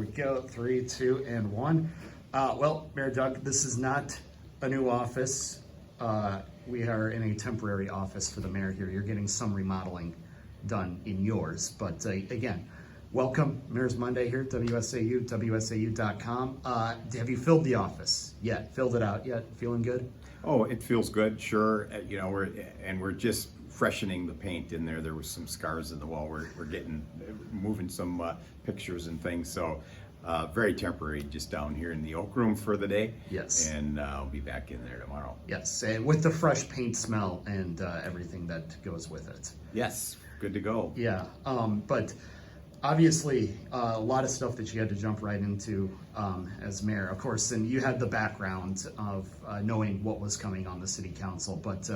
We go 3, 2, and 1. Well, Mayor Doug, this is not a new office. We are in a temporary office for the mayor here. You're getting some remodeling done in yours, but again, welcome. Mayor's Monday here at WSAU, WSAU.com. Have you filled the office yet? Filled it out yet? Feeling good? Oh, it feels good, sure. You know, we're just freshening the paint in there. There was some scars in the wall. We're moving some pictures and things. So very temporary, just down here in the Oak Room for the day. Yes. And I'll be back in there tomorrow. Yes, and with the fresh paint smell and everything that goes with it. Yes, good to go. Yeah, but obviously a lot of stuff that you had to jump right into as mayor, of course, and you had the background of knowing what was coming on the city council, but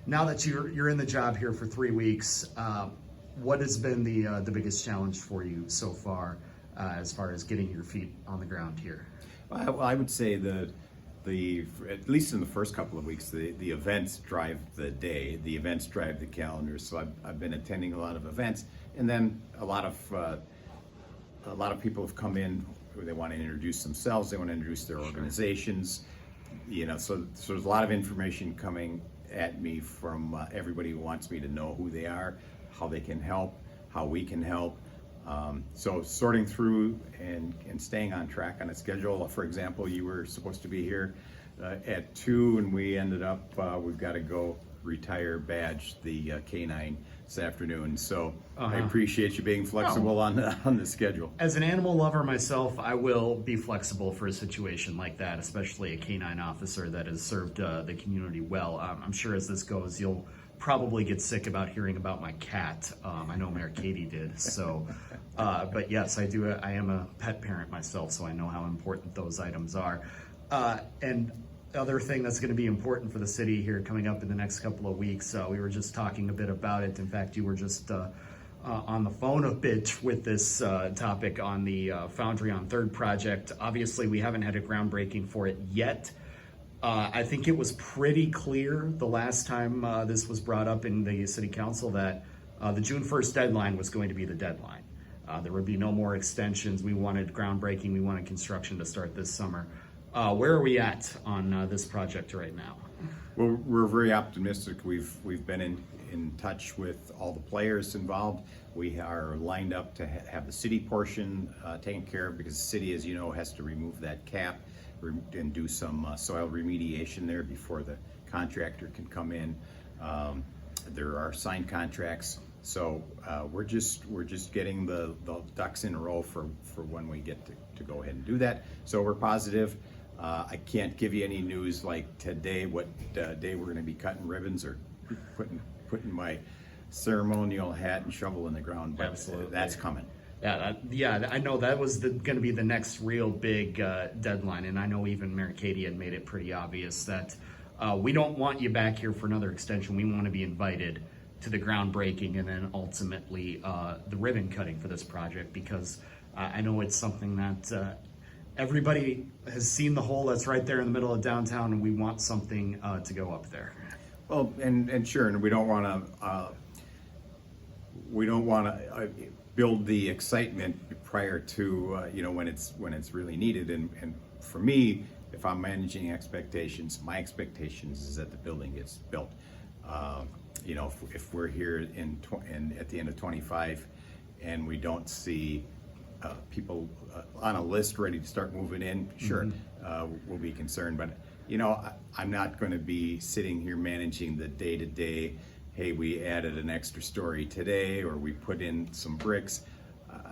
now that you're in the job here for 3 weeks, what has been the biggest challenge for you so far as getting your feet on the ground here? Well, I would say at least in the first couple of weeks, the events drive the day. The events drive the calendar. So I've been attending a lot of events, and then a lot of people have come in. They want to introduce themselves. They want to introduce their organizations. You know, so there's a lot of information coming at me from everybody who wants me to know who they are, how they can help, how we can help. So sorting through and staying on track on a schedule. For example, you were supposed to be here at 2 and we ended up, we've got to go retire badge the canine this afternoon. So I appreciate you being flexible on the schedule. As an animal lover myself, I will be flexible for a situation like that, especially a canine officer that has served the community well. I'm sure as this goes, you'll probably get sick about hearing about my cat. I know Mayor Katie did. So, but yes, I do. I am a pet parent myself, so I know how important those items are. And other thing that's going to be important for the city here coming up in the next couple of weeks, we were just talking a bit about it. In fact, you were just on the phone a bit with this topic on the Foundry on 3rd project. Obviously, we haven't had a groundbreaking for it yet. I think it was pretty clear the last time this was brought up in the city council that the June 1st deadline was going to be the deadline. There would be no more extensions. We wanted groundbreaking. We wanted construction to start this summer. Where are we at on this project right now? Well, we're very optimistic. We've been in touch with all the players involved. We are lined up to have the city portion taken care of because the city, as you know, has to remove that cap and do some soil remediation there before the contractor can come in. There are signed contracts, so we're just getting the ducks in a row for when we get to go ahead and do that. So we're positive. I can't give you any news like today, what day we're going to be cutting ribbons or putting my ceremonial hat and shovel in the ground, but Absolutely. That's coming. Yeah, I know that was going to be the next real big deadline, and I know even Mayor Katie had made it pretty obvious that we don't want you back here for another extension. We want to be invited to the groundbreaking and then ultimately the ribbon cutting for this project, because I know it's something that everybody has seen the hole that's right there in the middle of downtown, and we want something to go up there. Well, and sure, and we don't want to build the excitement prior to when it's really needed. And for me, if I'm managing expectations, my expectations is that the building gets built. If we're here at the end of 25 and we don't see people on a list ready to start moving in, sure, we'll be concerned. But I'm not going to be sitting here managing the day-to-day. Hey, we added an extra story today, or we put in some bricks.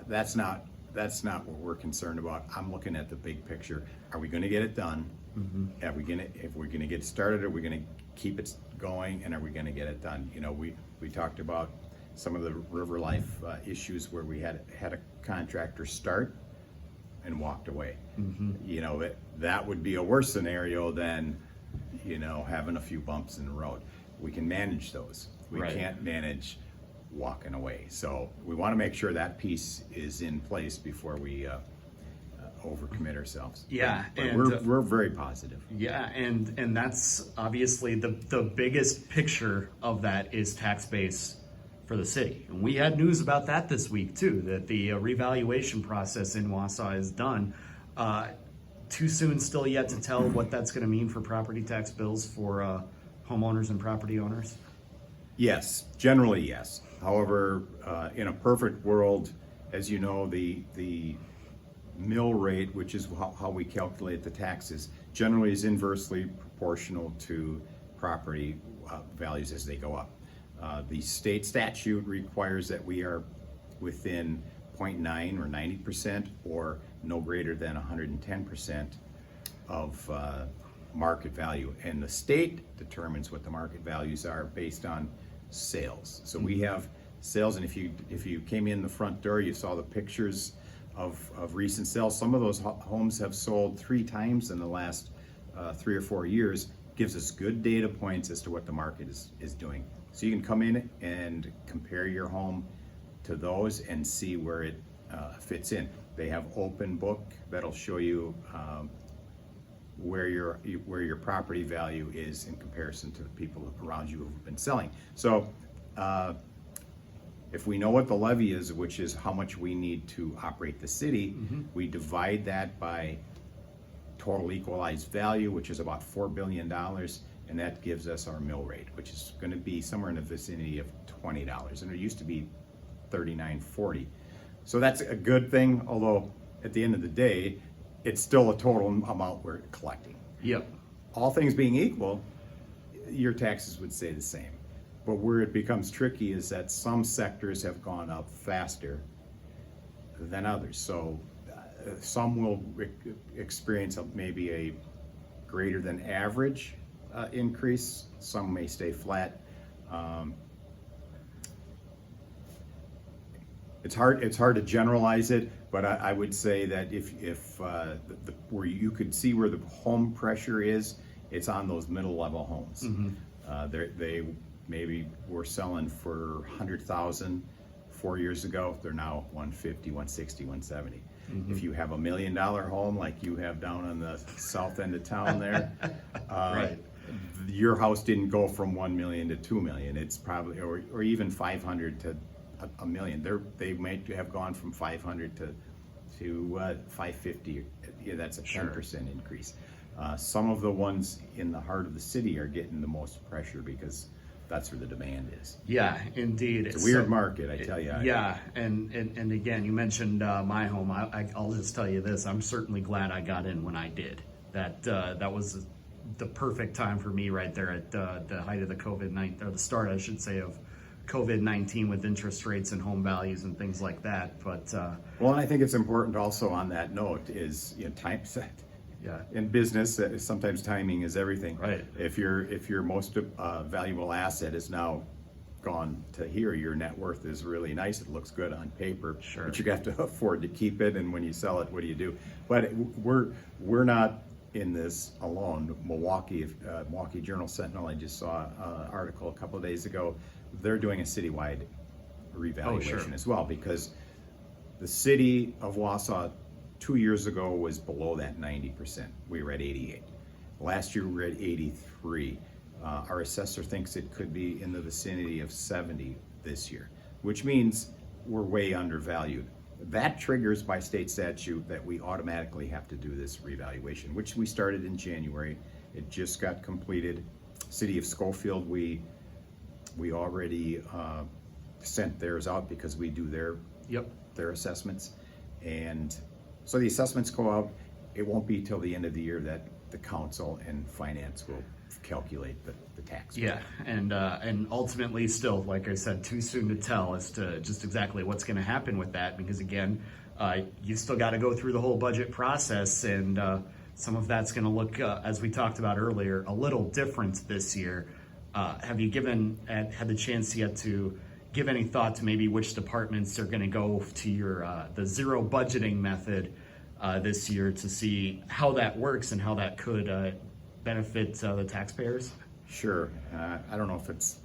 That's not what we're concerned about. I'm looking at the big picture. Are we going to get it done? If we're going to get started, are we going to keep it going, and are we going to get it done? We talked about some of the River Life issues where we had a contractor start and walked away. That would be a worse scenario than having a few bumps in the road. We can manage those. We can't manage walking away. So we want to make sure that piece is in place before we overcommit ourselves. Yeah, but we're very positive. Yeah, and that's obviously the biggest picture of that is tax base for the city. And we had news about that this week too, that the revaluation process in Wausau is done. Too soon, still yet to tell what that's going to mean for property tax bills for homeowners and property owners? Yes, generally yes. However, in a perfect world, as you know, the mill rate, which is how we calculate the taxes, generally is inversely proportional to property values as they go up. The state statute requires that we are within 0.9 or 90% or no greater than 110% of market value. And the state determines what the market values are based on sales. So we have sales, and if you came in the front door, you saw the pictures of recent sales. Some of those homes have sold 3 times in the last 3 or 4 years. Gives us good data points as to what the market is doing. So you can come in and compare your home to those and see where it fits in. They have open book that'll show you where your property value is in comparison to the people around you who've been selling. So if we know what the levy is, which is how much we need to operate the city, we divide that by total equalized value, which is about $4 billion, and that gives us our mill rate, which is going to be somewhere in the vicinity of $20, and it used to be $39.40. So that's a good thing, although at the end of the day, it's still a total amount we're collecting. Yep. All things being equal, your taxes would stay the same. But where it becomes tricky is that some sectors have gone up faster than others. So some will experience maybe a greater than average increase. Some may stay flat. It's hard to generalize it, but I would say that if where you could see where the home pressure is, it's on those middle level homes. They maybe were selling for $100,000 4 years ago. They're now 150, 160, 170. If you have $1 million home like you have down on the south end of town there, Right. Your house didn't go from 1 million to 2 million. It's probably, or even 500 to a million. They might have gone from 500 to 550. Yeah, that's a 10% increase. Some of the ones in the heart of the city are getting the most pressure because that's where the demand is. Yeah, indeed. It's a weird market, I tell you. Yeah, and again, you mentioned my home. I'll just tell you this: I'm certainly glad I got in when I did. That was the perfect time for me right there at the height of the COVID-19, or the start, I should say, of COVID-19 with interest rates and home values and things like that. But well, and I think it's important also on that note is time set. Yeah. In business, sometimes timing is everything. Right. If your most valuable asset is now gone to here, your net worth is really nice. It looks good on paper. Sure. But you have to afford to keep it, and when you sell it, what do you do? But we're not in this alone. Milwaukee Journal Sentinel, I just saw an article a couple of days ago. They're doing a citywide revaluation as well, because the city of Wausau 2 years ago was below that 90%. We were at 88. Last year we were at 83. Our assessor thinks it could be in the vicinity of 70 this year, which means we're way undervalued. That triggers by state statute that we automatically have to do this revaluation, which we started in January. It just got completed. City of Schofield, we already sent theirs out because we do their assessments. And so the assessments go out. It won't be till the end of the year that the council and finance will calculate the tax. yeah, and ultimately, still, like I said, too soon to tell as to just exactly what's going to happen with that. Because again, you still got to go through the whole budget process, and some of that's going to look, as we talked about earlier, a little different this year. Have you had the chance yet to give any thought to maybe which departments are going to go to your the zero budgeting method this year to see how that works and how that could benefit the taxpayers? Sure. I don't know if it's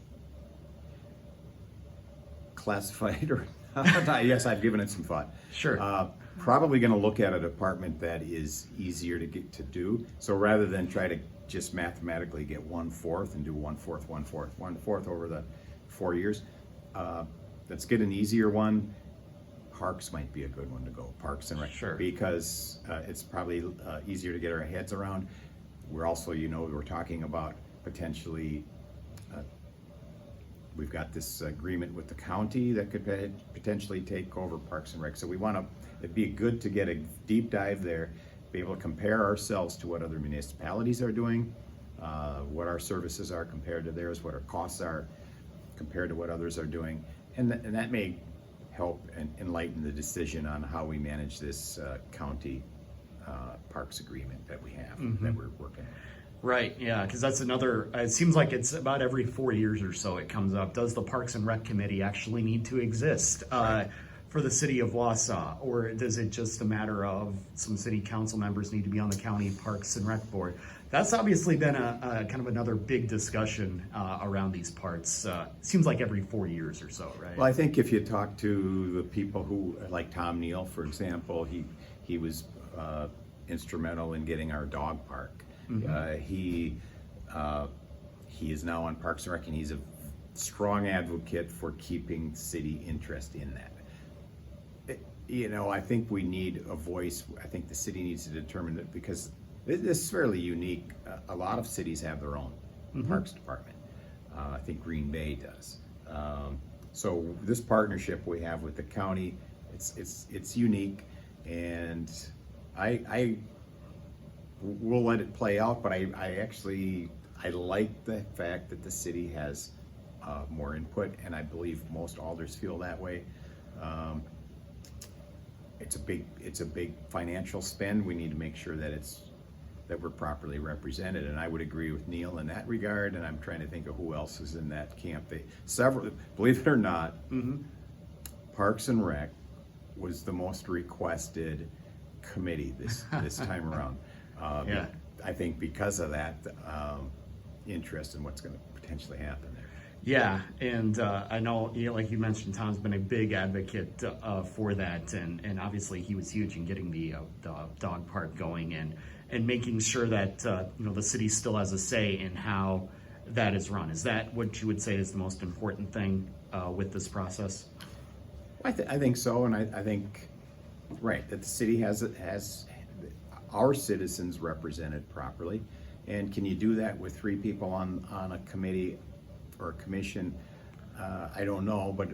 classified or not. Yes, I've given it some thought. Sure. Probably going to look at a department that is easier to get to do. So rather than try to just mathematically get 1/4 and do 1/4, 1/4, 1/4 over the 4 years, let's get an easier one. Parks might be a good one to go, Parks and Rec. Sure. Because it's probably easier to get our heads around. We're also, we're talking about potentially, we've got this agreement with the county that could potentially take over Parks and Rec. So it'd be good to get a deep dive there, be able to compare ourselves to what other municipalities are doing, what our services are compared to theirs, what our costs are compared to what others are doing. And that may help and enlighten the decision on how we manage this county parks agreement that we have, that we're working on. Right, yeah, because that's another, it seems like it's about every 4 years or so it comes up. Does the Parks and Rec Committee actually need to exist for the city of Wausau? Or is it just a matter of some city council members need to be on the county Parks and Rec Board? That's obviously been a kind of another big discussion around these parts. Seems like every 4 years or so, right? Well, I think if you talk to the people who, like Tom Neal, for example, he was instrumental in getting our dog park. He is now on Parks and Rec, and he's a strong advocate for keeping city interest in that. I think we need a voice. I think the city needs to determine that, because this is fairly unique. A lot of cities have their own parks department. I think Green Bay does. So this partnership we have with the county, it's unique, and we'll let it play out. But I like the fact that the city has more input, and I believe most alders feel that way. It's a big financial spend. We need to make sure that we're properly represented, and I would agree with Neil in that regard. And I'm trying to think of who else is in that camp. Believe it or not, Parks and Rec was the most requested committee this time around. Yeah. I think because of that interest in what's going to potentially happen there. Yeah, and I know, like you mentioned, Tom's been a big advocate for that, and obviously he was huge in getting the dog park going and making sure that the city still has a say in how that is run. Is that what you would say is the most important thing with this process? I think so, and I think that the city has our citizens represented properly. And can you do that with 3 people on a committee or a commission? I don't know, but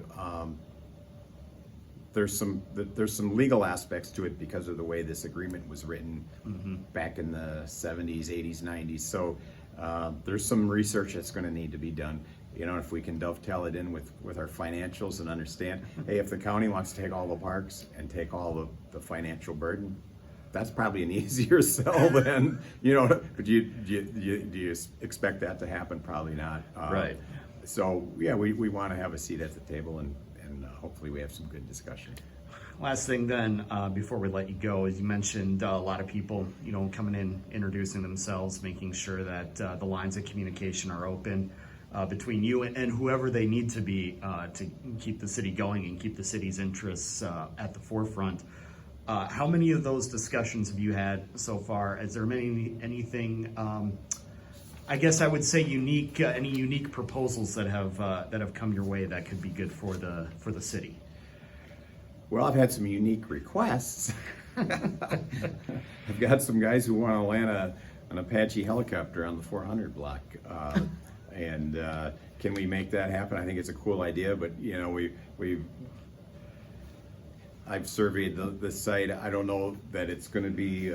there's some legal aspects to it because of the way this agreement was written back in the 70s, 80s, 90s. So there's some research that's going to need to be done. If we can dovetail it in with our financials and understand, hey, if the county wants to take all the parks and take all the financial burden, that's probably an easier sell than, but do you expect that to happen? Probably not. Right. So yeah, we want to have a seat at the table, and hopefully we have some good discussion. Last thing then, before we let you go, is you mentioned a lot of people, coming in, introducing themselves, making sure that the lines of communication are open between you and whoever they need to be to keep the city going and keep the city's interests at the forefront. How many of those discussions have you had so far? Is there anything, I guess I would say unique, any unique proposals that have come your way that could be good for the city? Well, I've had some unique requests. I've got some guys who want to land an Apache helicopter on the 400 block. And can we make that happen? I think it's a cool idea, but I've surveyed the site. I don't know that it's going to be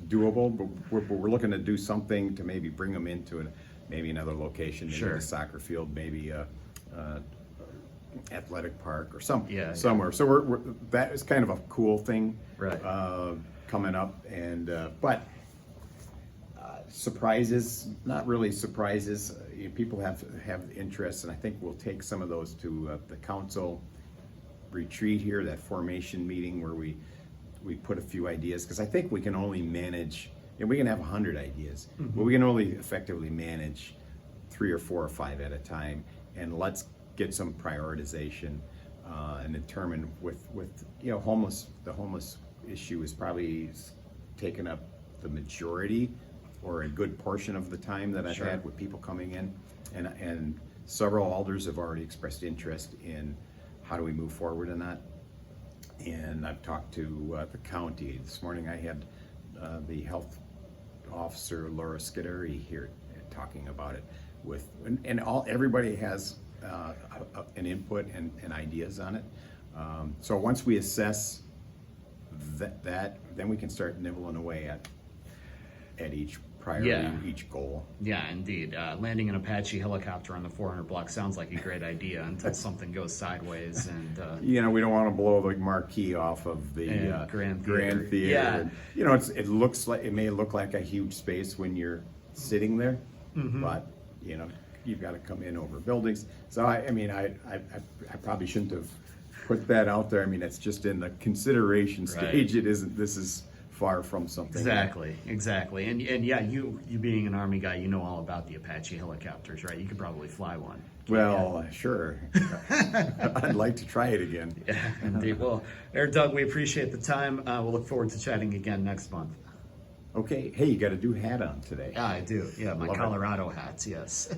doable, but we're looking to do something to maybe bring them into maybe another location, maybe Sure. a soccer field, maybe athletic park or somewhere. Yeah. So that is kind of a cool thing Right. coming up, and but surprises, not really surprises. People have interests, and I think we'll take some of those to the council retreat here, that formation meeting where we put a few ideas, because I think we can only manage, and we can have 100 ideas, but we can only effectively manage 3 or 4 or 5 at a time. And let's get some prioritization and determine with the homeless issue is probably taken up the majority or a good portion of the time that I've Sure. had with people coming in, and several alders have already expressed interest in how do we move forward in that. And I've talked to the county. This morning I had the health officer, Laura Scuderi, here talking about it with, and everybody has an input and ideas on it. So once we assess that, then we can start nibbling away at each priority, Yeah. each goal. Yeah, indeed. Landing an Apache helicopter on the 400 block sounds like a great idea until something goes sideways and. You know, we don't want to blow the marquee off of the Grand Grand Theater. Theater. Yeah. You know, it may look like a huge space when you're sitting there, but you know, you've got to come in over buildings. So I probably shouldn't have put that out there. I mean, it's just in the consideration stage. It isn't. This is far from something. Exactly. And yeah, you being an Army guy, you know all about the Apache helicopters, right? You could probably fly one. Well, sure. I'd like to try it again. Yeah, indeed. Well, Doug, we appreciate the time. We'll look forward to chatting again next month. Okay. Hey, you got a new hat on today. Yeah, I do. Yeah, my Love it. Colorado hats, yes.